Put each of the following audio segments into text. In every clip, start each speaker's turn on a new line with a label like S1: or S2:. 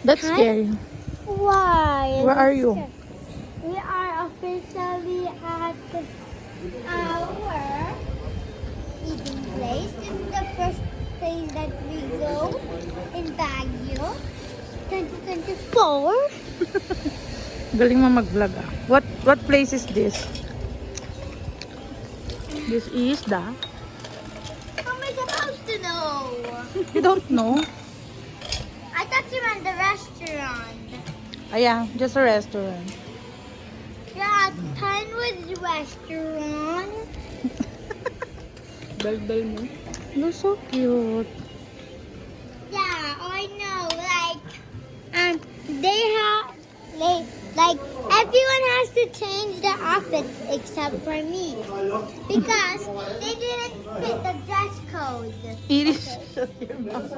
S1: That's
S2: Hi.
S1: scary.
S2: Why?
S1: Where are you?
S2: We are officially at our eating place. This is the first place that we go in Baguio, 2024.
S1: Galing mo mag-vlog ah. What place is this? This is the...
S2: How am I supposed to know?
S1: You don't know?
S2: I thought you meant the restaurant.
S1: Ah, yeah, just a restaurant.
S2: Yeah, Pinewood Restaurant.
S1: Bal-bal mo. You're so cute.
S2: Yeah, I know. They have like everyone has to change their outfits except for me because they didn't fit the dress code.
S1: Iris, shut your mouth.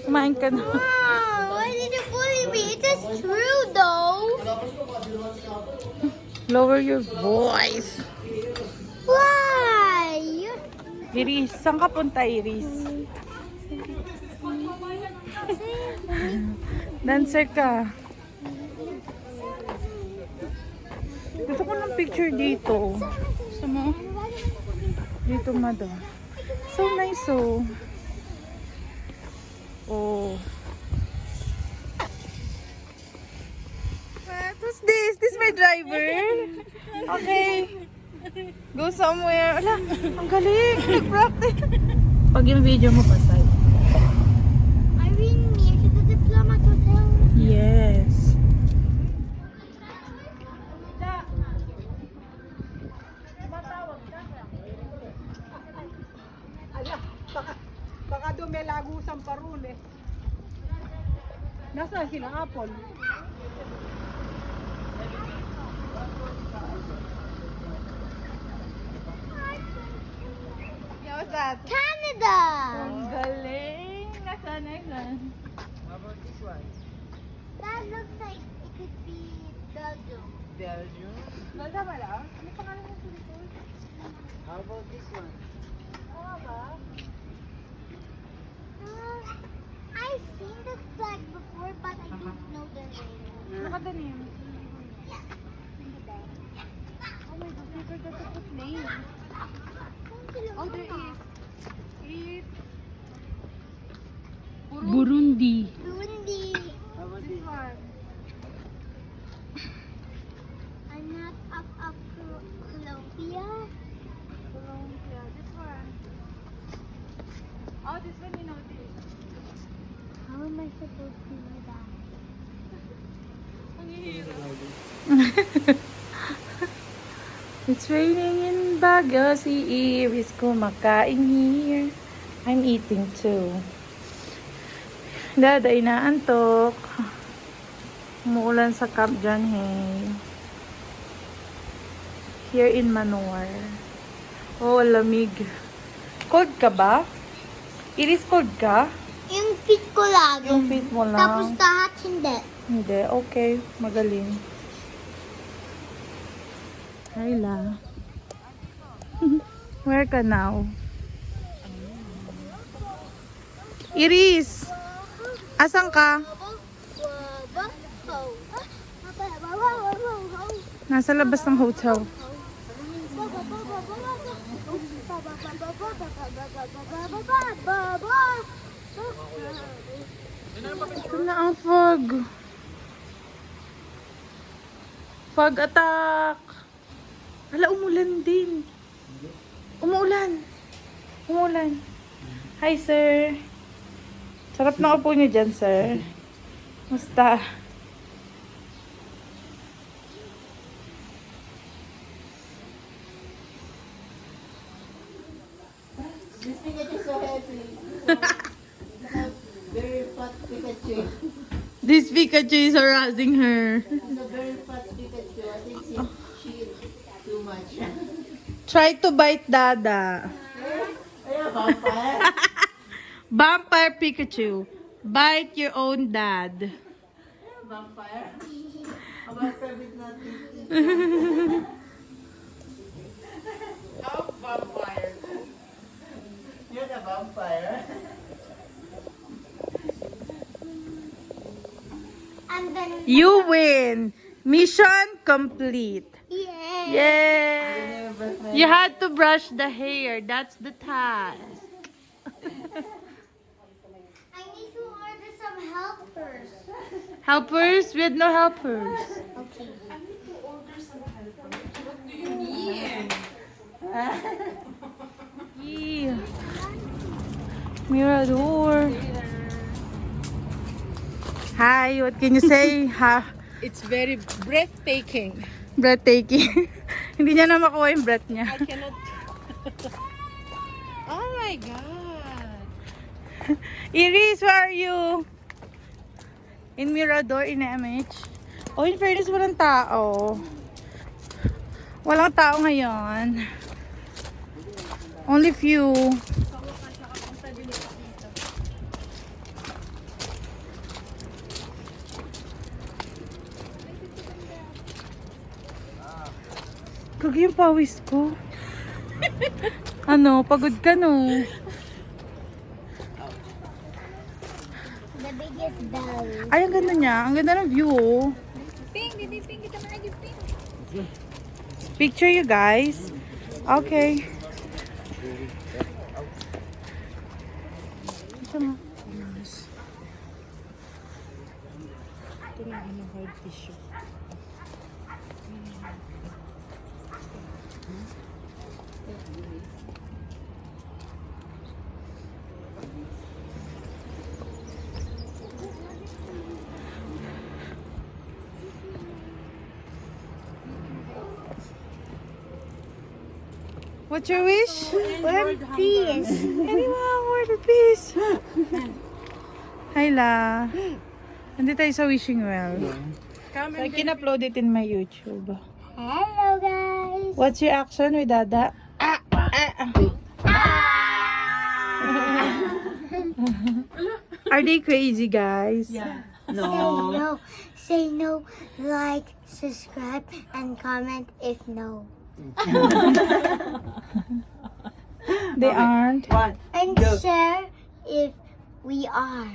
S1: Kumain ka na.
S2: Wow, why did you bully me? It is true though.
S1: Lower your voice.
S2: Why?
S1: Iris, saan ka punta, Iris? Dancer ka. Gusto ko ng picture dito. Gusto mo? Dito, madam. So nice, oh. Oh. Who's this? This my driver? Okay. Go somewhere. Ala, ang galing. Nag-practice. Pag yung video mo, pasay.
S2: Irene, near to the Diplomat Hotel.
S1: Yes.
S3: Ala, baka doon may lagusan pa ron eh. Nasaan sila, Apple?
S1: Yeah, what's that?
S2: Canada.
S1: Ang galing. Nasaan, nasaan?
S2: That looks like it could be Belgium.
S4: Belgium.
S3: Nalda ba lang? Ano pangalan mo dito?
S4: How about this one?
S2: I've seen this flag before, but I don't know the name.
S1: Nakadanim.
S3: Oh my God, we forgot to put name. Oh, there is. It's
S1: Burundi.
S2: Burundi.
S4: How about
S3: this
S4: this?
S3: one.
S2: I'm not of Colombia.
S3: Colombia. This one. Oh, this one you know this.
S2: How am I supposed to know that?
S1: It's raining in Baguio. Si Iris kumakain here. I'm eating too. Dada, inaantok. Umuulan sa Camp John Hay. Here in Manor. Oh, lamig. Cold ka ba? Iris, cold ka?
S2: Yung feet ko lang.
S1: Yung feet mo lang.
S2: Tapos lahat hindi.
S1: Hindi, okay. Magaling. Ayla. Where ka now? Iris! Asan ka? Nasa labas ng hotel. Ito na ang fog. Fog attack. Hala, umulan din. Umuulan. Umuulan. Hi, sir. Sarap na upo niyo dyan, sir. Musta?
S4: This Pikachu is so happy. Very fat Pikachu.
S1: This Pikachu is harassing her.
S4: It's a very fat Pikachu. I think she too much.
S1: Try to bite Dada.
S4: Ay, vampire.
S1: Vampire Pikachu. Bite your own dad.
S4: Vampire. A vampire with nothing. Oh, vampire. You're the vampire.
S2: I'm gonna.
S1: You win. Mission complete.
S2: Yeah.
S1: Yay! You had to brush the hair. That's the task.
S2: I need to order some helpers.
S1: Helpers? We had no helpers.
S2: Okay.
S1: Yeah. Mirador. Hi, what can you say? Ha?
S3: It's very breathtaking.
S1: Breathtaking. Hindi niya na makuha yung breath niya.
S3: I cannot. Oh my God.
S1: Iris, where are you? In Mirador, in MH. Oh, in fairness, walang tao. Walang tao ngayon. Only few. Kagi yung pawis ko. Ano, pagod ka no?
S2: The biggest belly.
S1: Ay, ang ganda niya. Ang ganda ng view, oh.
S2: Pink, didi pink. Kita mo lagi pink.
S1: Picture you guys. Okay. Ito mo.
S3: Ito na ang hard tissue.
S1: What's your wish?
S2: World peace.
S1: Anyone, word of peace. Hi, La. Nandito tayo sa Wishing Well. So, I can upload it in my YouTube.
S2: Hello, guys.
S1: What's your action with Dada? Are they crazy, guys? Yeah.
S2: Say no, like, subscribe, and comment if no.
S1: They aren't.
S2: And share if we are.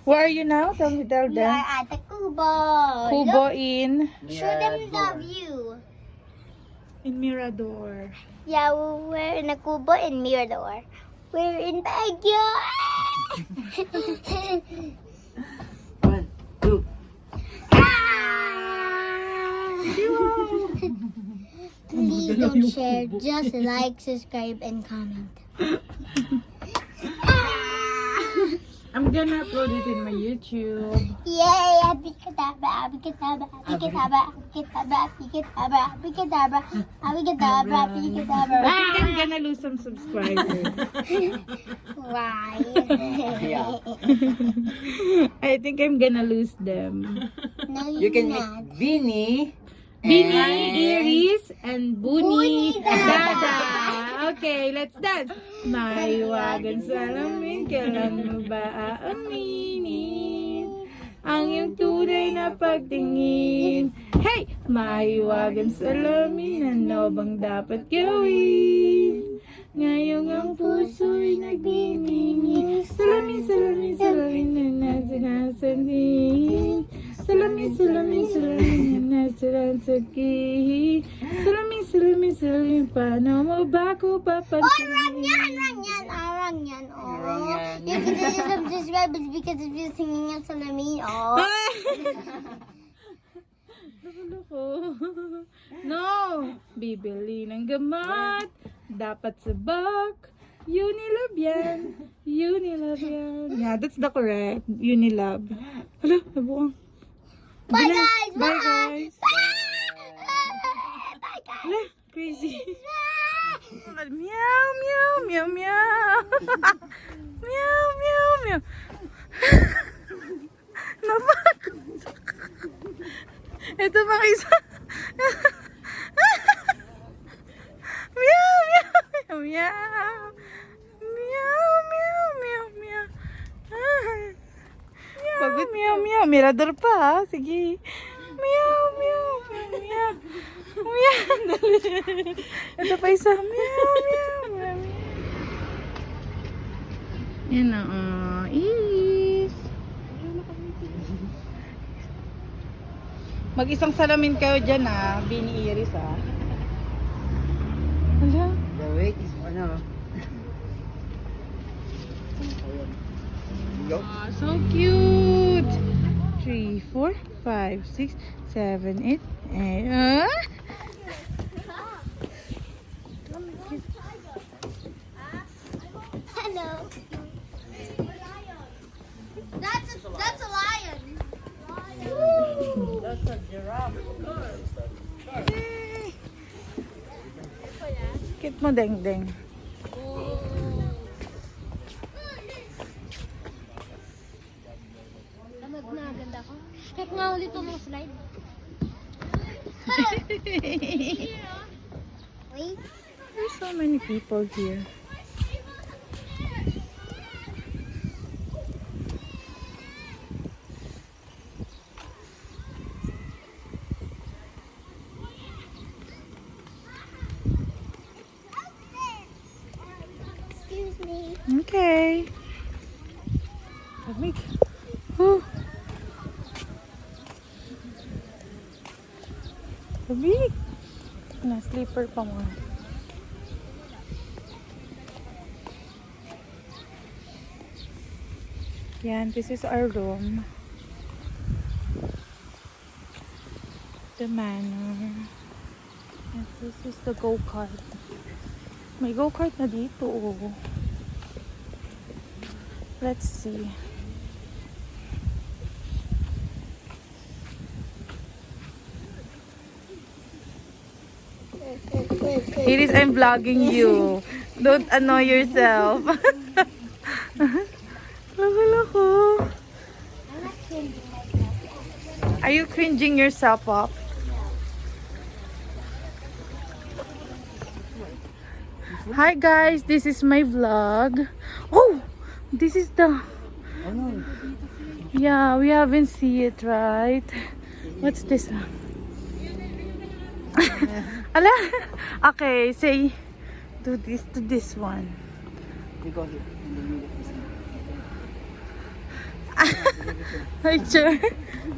S1: Where are you now? Tell
S2: We
S1: them.
S2: are at the Kubo.
S1: Kubo in
S2: Show them the view.
S1: Mirador.
S2: Yeah, we're in a Kubo in Mirador. We're in Baguio. Please don't share. Just like, subscribe, and comment.
S1: I'm gonna upload it in my YouTube.
S2: Yay! Abicadabra, abicadabra, abicadabra, abicadabra, abicadabra, abicadabra, abicadabra, abicadabra.
S1: I think I'm gonna lose some subscribers.
S2: Why?
S1: I think I'm gonna lose them.
S2: No,
S4: You
S2: you're
S4: can
S2: not.
S4: make Vinny.
S1: Bini, Iris, and Buni,
S2: Buni,
S1: Dada. Okay, let's dance. May wagan salamin, kailan mo ba aaminin? Ang iyong tunay na pagtingin. Hey! May wagan salamin, ano bang dapat gawin? Ngayong ang puso'y nagniningin. Salamin, salamin, salamin na nasinasanin. Salamin, salamin, salamin na nasinasakin. Salamin, salamin, salamin, paano mo ba ko papansinin?
S2: Oh, run yan, run yan, run yan, oh.
S4: Run yan.
S2: You can do some subscribers because of you singing yung salamin, oh.
S1: Loko. No! Bibili ng gamat. Dapat sa bak. Unilab yan. Unilab yan. Yeah, that's the correct. Unilab. Hala, nabuang.
S2: Bye, guys,
S1: Bye,
S2: bye.
S1: guys.
S2: Bye, guys.
S1: Hala, crazy. Meow, meow, meow, meow. Meow, meow, meow. Napak. Ito pang isa. Meow, meow, meow, meow. Meow, meow, meow, meow. Pagod, meow, meow. Mirador pa, ha? Sige. Meow, meow, meow, meow. Meow. Ito pa isa. Meow, meow, meow, meow. Yan na, Iris. Mag-isang salamin kayo dyan, Bini Iris, Hala.
S4: The weight is ano.
S1: So cute. 3, 4, 5, 6, 7, 8, 8.
S2: Hello. That's a lion.
S4: That's a giraffe.
S1: Kit mo, Deng.
S2: Lamag na, ganda ko. Check nga ulit itong mga slide. Wait.
S1: There's so many people here.
S2: Excuse me.
S1: Okay. Lamig. Oh. Lamig. Na sleeper pa mo. Yan, this is our room. The manor. And this is the go-kart. May go-kart na dito. Let's see. Iris, I'm vlogging you. Don't annoy yourself. Lako.
S2: I'm not changing myself.
S1: Are you cringing yourself up? Hi guys, this is my vlog. Oh, this is the...
S4: Ano?
S1: Yeah, we haven't seen it, right? What's this? Ala? Okay, say, do this one.
S4: You got it. In the middle of this.
S1: Picture.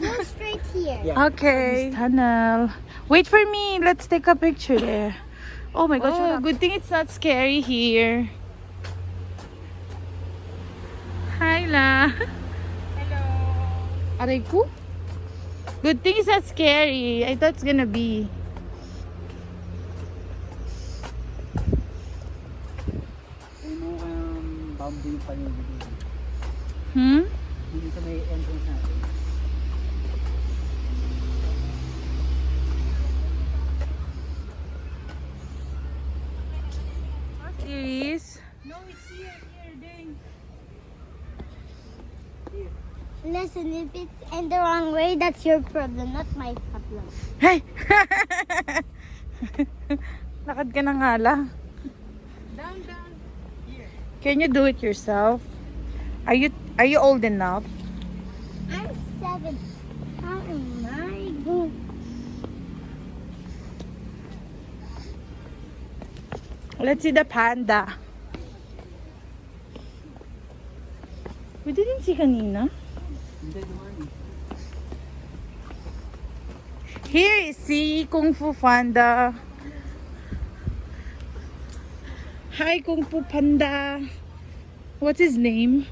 S2: Go straight here.
S4: Yeah.
S1: Okay. Tunnel. Wait for me. Let's take a picture there. Oh my gosh. Oh, good thing it's not scary here. Hi, La. Hello. Aray ko? Good thing it's not scary. I thought it's gonna be.
S4: Ano bamboo yung paligid dito. Dito sa may entrance natin.
S1: Iris?
S3: No, it's here, Dang.
S2: Listen, if it's in the wrong way, that's your problem, not my problem.
S1: Hey! Lakad ka na nga lang.
S3: Down.
S1: Can you do it yourself? Are you old enough?
S2: I'm 7. How am I going?
S1: Let's see the panda. We didn't see kanina.
S4: Hindi naman eh.
S1: Here is si Kung Fu Panda. Hi Kung Fu Panda. What's his name?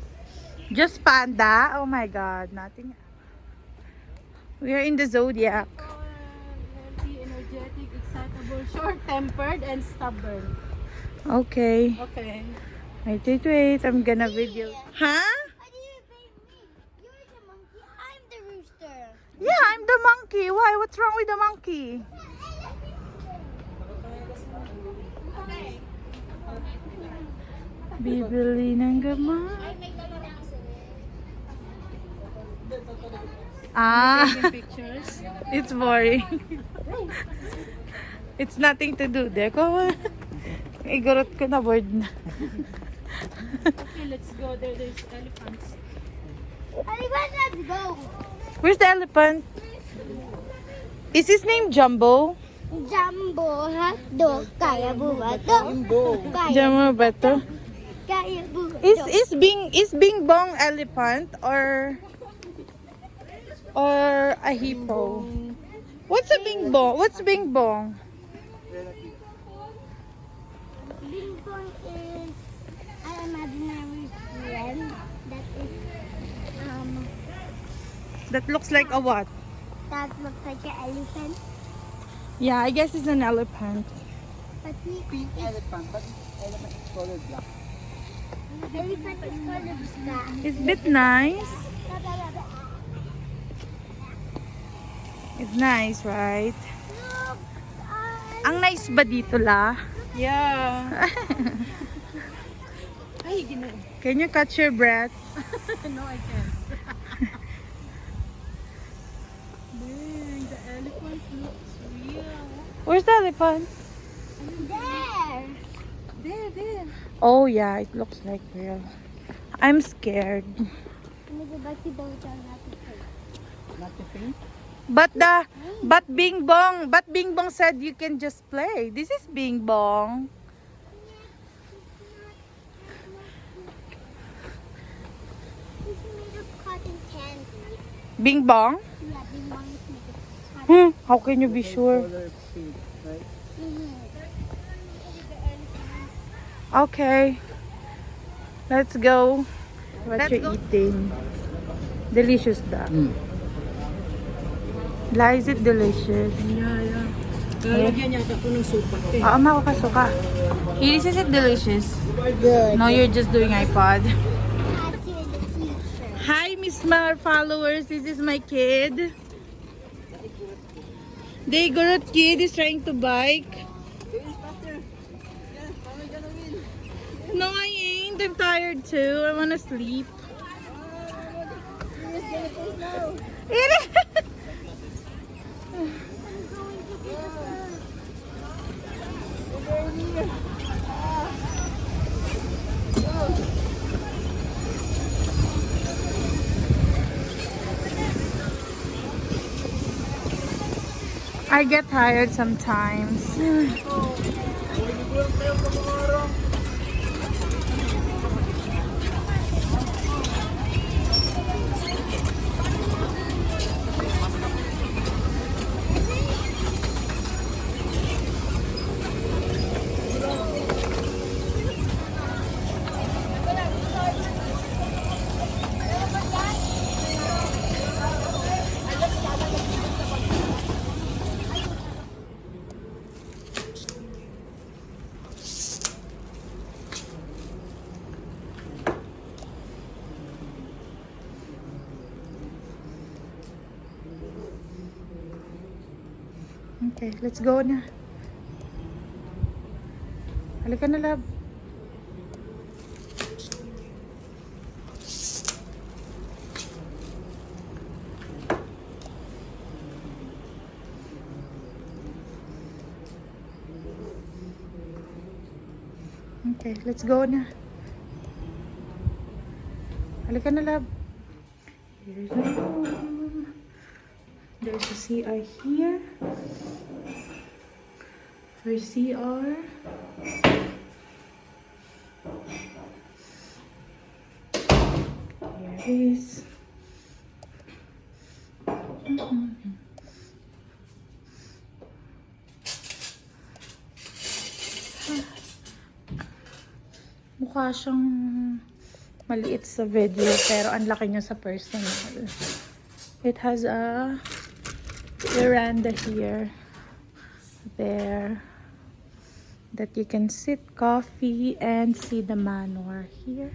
S1: Just Panda? Oh my god, nothing. We are in the Zodiac.
S3: Healthy, energetic, excitable, short-tempered, and stubborn.
S1: Okay.
S3: Okay.
S1: Wait. I'm gonna video. Huh?
S2: Why did you pay me? You're the monkey, I'm the rooster.
S1: Yeah, I'm the monkey. Why? What's wrong with the monkey? Bibili ng gamot.
S3: Pictures.
S1: It's boring. It's nothing to do. Deko. Igurot ko na board na.
S3: Okay, let's go. There's elephants.
S2: Let's go.
S1: Where's the elephant? Is his name Jumbo?
S2: Jumbo hotdog, kaya bumato.
S4: Jumbo.
S2: Kaya
S1: Jumbo ba to? Is Bing Bong elephant or a hippo? What's a Bing Bong? What's Bing Bong?
S2: Bing Bong is an imaginary friend that is
S1: That looks like a what?
S2: that looks like an elephant.
S1: Yeah, I guess it's an elephant.
S2: But he
S4: Pink elephant, but elephant is colored black.
S2: elephant is colored black.
S1: It's a bit nice. It's nice, right?
S2: Look,
S1: Ang nice ba dito, La?
S3: Yeah. Ay, ginoo.
S1: Can you catch your breath?
S3: No, I can't. Dang, the elephant looks real.
S1: Where's the elephant?
S2: there.
S3: There.
S1: Oh yeah, it looks like real. I'm scared.
S2: Let me go back to the hotel not to play.
S4: Not to pink.
S1: But Bing Bong said you can just play. This is Bing Bong.
S2: It's made of cotton candy.
S1: Bing Bong?
S2: Yeah, Bing Bong is made of cotton.
S1: How can you be sure?
S4: Color pink, right?
S1: Okay. Let's go. What you eating? Delicious da. La, is it delicious?
S3: Yeah. Lalagyan niya ako ng supa.
S1: Oo, makakasuka. Iris, is it delicious?
S2: Good.
S1: No, you're just doing iPod.
S2: I'll see you in the future.
S1: Hi, Miss Mar followers. This is my kid. The Igorot kid is trying to bike. No, I ain't. I'm tired too. I wanna sleep. It is. I get tired sometimes. Okay, let's go na. Halika na, love. Okay, let's go na. Halika na, love. Here's the room. There's a CR here. For CR. Here it is. Mukha siyang maliit sa video pero ang laki niya sa personal. It has a veranda here, there, that you can sit coffee and see the manor here.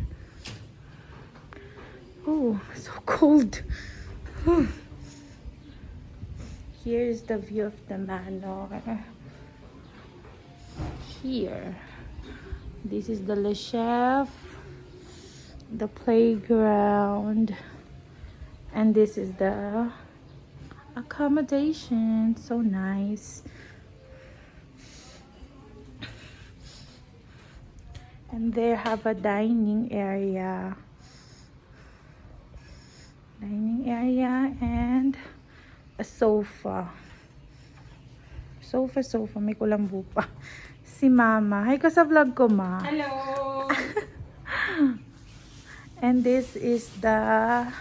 S1: Oh, so cold. Here's the view of the manor. Here, this is the Le Chef, the playground, and this is the accommodation. So nice. And they have a dining area. And a sofa. May kulambu pa. Si Mama. Hi ka sa vlog ko, Ma.
S3: Hello!
S1: And this is the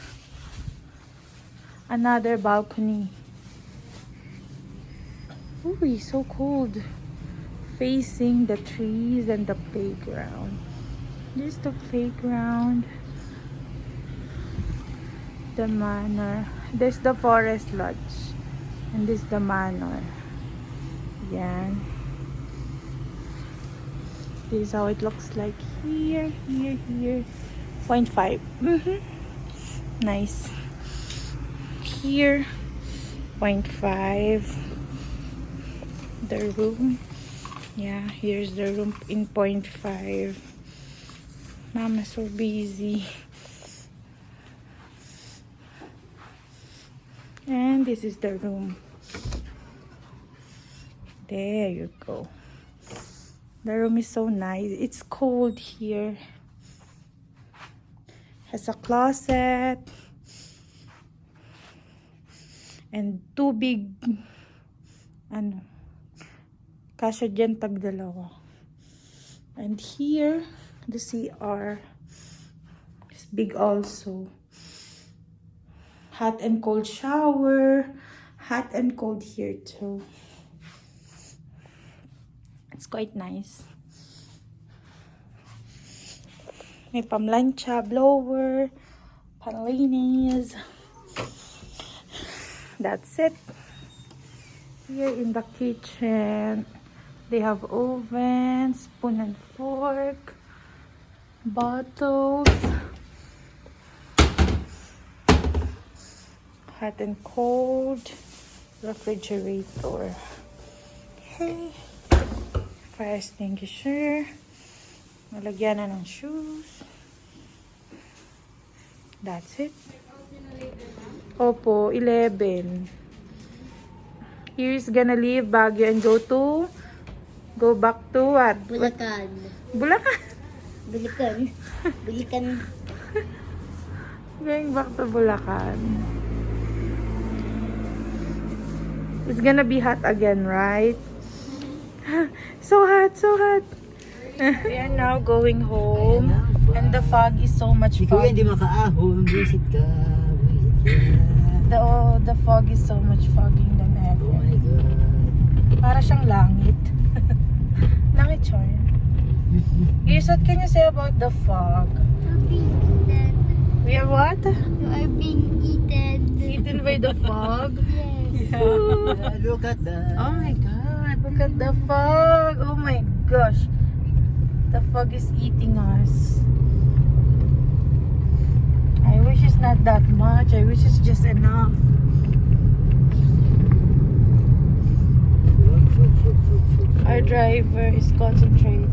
S1: another balcony. Ooh, it's so cold. Facing the trees and the playground. This is the playground. The manor. This the forest lodge. And this the manor. Yan. This is how it looks like here, here, here. 0.5. Nice. Here, 0.5. The room. Yeah, here's the room in 0.5. Mama's so busy. And this is the room. There you go. The room is so nice. It's cold here. Has a closet. And two big kasya dyan tag-dalawa. And here, the CR is big also. Hot and cold shower. Hot and cold here too. It's quite nice. May pamlancha, blower, panlinis. That's it. Here in the kitchen, they have oven, spoon and fork, bottles, hot and cold, refrigerator. Okay. Fire extinguisher. Malagyan na ng shoes. That's it. Opo, 11. Here's gonna leave Baguio and go back to what?
S2: Bulacan.
S1: Bulacan.
S2: Bulacan.
S1: Going back to Bulacan. It's gonna be hot again, right? So hot, so hot. We are now going home. And the fog is so much
S5: Ikaw
S1: fog.
S5: hindi makaahon, visit ka.
S1: The fog is so much fogging than
S5: Oh
S1: ever.
S5: my God.
S1: Para siyang langit. Langit siya. Here's what can you say about the fog?
S2: You're being eaten.
S1: We are what?
S2: You are being eaten.
S1: Eaten by the fog?
S2: Yes.
S5: Look at that.
S1: Oh my god, look at the fog. Oh my gosh. The fog is eating us. I wish it's not that much. I wish it's just enough. Our driver is concentrating.